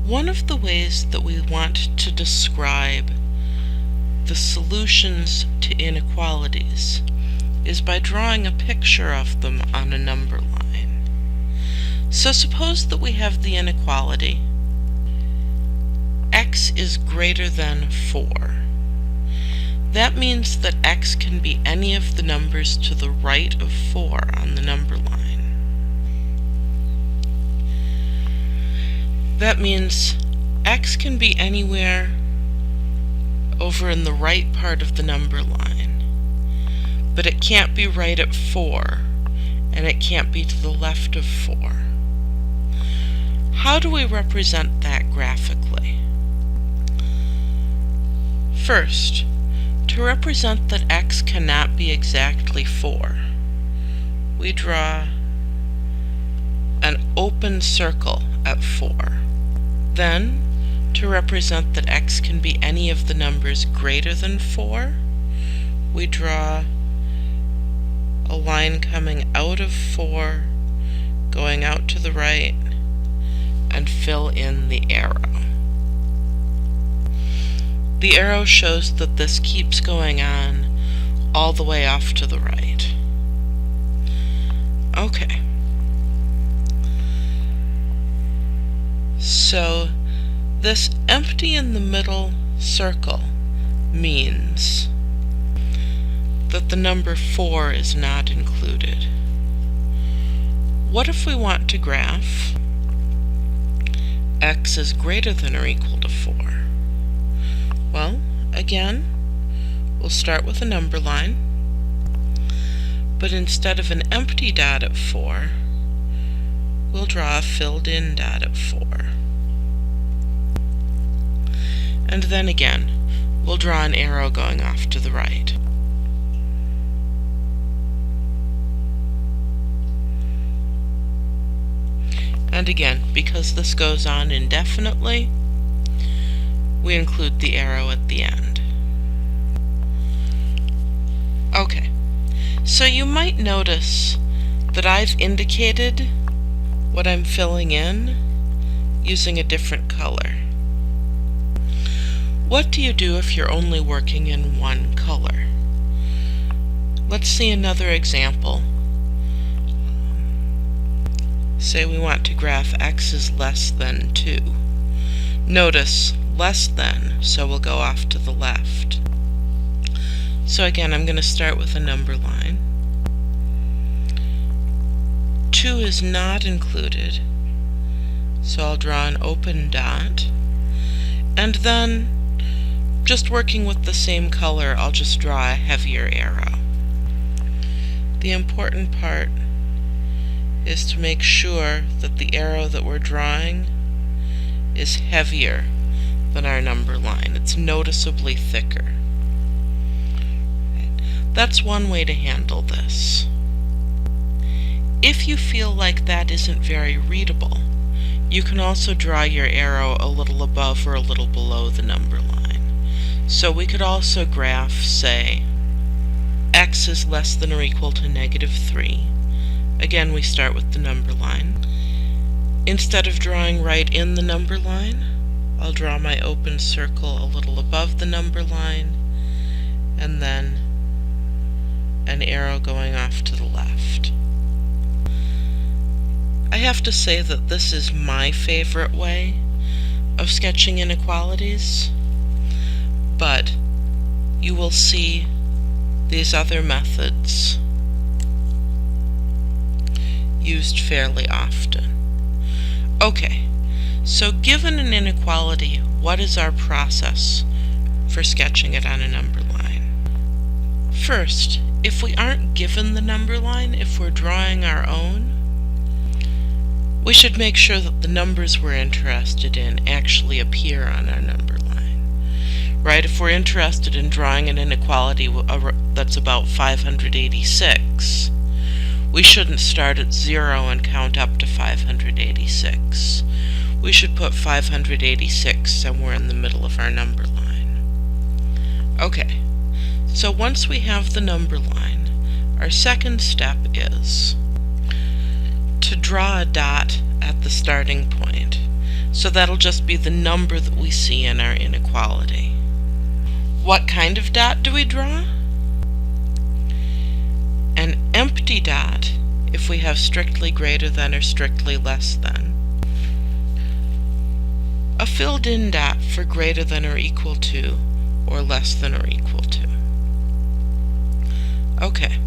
One of the ways that we want to describe the solutions to inequalities is by drawing a picture of them on a number line. So suppose that we have the inequality x is greater than 4. That means that x can be any of the numbers to the right of 4 on the number line. That means x can be anywhere over in the right part of the number line, but it can't be right at 4, and it can't be to the left of 4. How do we represent that graphically? First, to represent that x cannot be exactly 4, we draw an open circle at 4. Then, to represent that x can be any of the numbers greater than 4, we draw a line coming out of 4, going out to the right, and fill in the arrow. The arrow shows that this keeps going on all the way off to the right. Okay. So this empty in the middle circle means that the number 4 is not included. What if we want to graph x is greater than or equal to 4? Well, again, we'll start with a number line, but instead of an empty dot at 4, we'll draw a filled in dot at 4. And then again, we'll draw an arrow going off to the right. And again, because this goes on indefinitely, we include the arrow at the end. Okay, so you might notice that I've indicated what I'm filling in using a different color. What do you do if you're only working in one color? Let's see another example. Say we want to graph x is less than 2. Notice less than, so we'll go off to the left. So again, I'm going to start with a number line. 2 is not included, so I'll draw an open dot, and then, just working with the same color, I'll just draw a heavier arrow. The important part is to make sure that the arrow that we're drawing is heavier than our number line. It's noticeably thicker. That's one way to handle this. If you feel like that isn't very readable, you can also draw your arrow a little above or a little below the number line. So we could also graph, say, x is less than or equal to -3. Again, we start with the number line. Instead of drawing right in the number line, I'll draw my open circle a little above the number line, and then an arrow going off to the left. I have to say that this is my favorite way of sketching inequalities, but you will see these other methods used fairly often. Okay, so given an inequality, what is our process for sketching it on a number line? First, if we aren't given the number line, if we're drawing our own, we should make sure that the numbers we're interested in actually appear on our number line. Right? If we're interested in drawing an inequality that's about 586, we shouldn't start at 0 and count up to 586. We should put 586 somewhere in the middle of our number line. Okay, so once we have the number line, our second step is to draw a dot at the starting point. So that'll just be the number that we see in our inequality. What kind of dot do we draw? An empty dot if we have strictly greater than or strictly less than. A filled in dot for greater than or equal to or less than or equal to. Okay,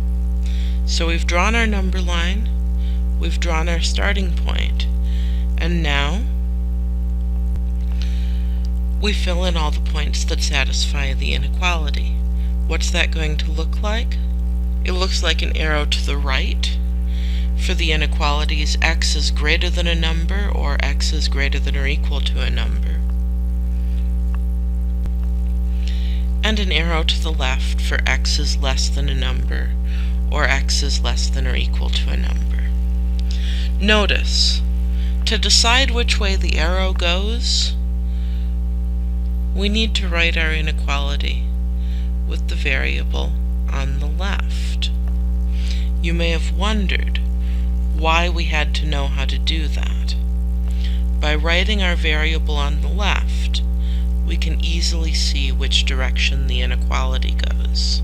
so we've drawn our number line, we've drawn our starting point, and now we fill in all the points that satisfy the inequality. What's that going to look like? It looks like an arrow to the right for the inequalities x is greater than a number or x is greater than or equal to a number. And an arrow to the left for x is less than a number or x is less than or equal to a number. Notice, to decide which way the arrow goes, we need to write our inequality with the variable on the left. You may have wondered why we had to know how to do that. By writing our variable on the left, we can easily see which direction the inequality goes.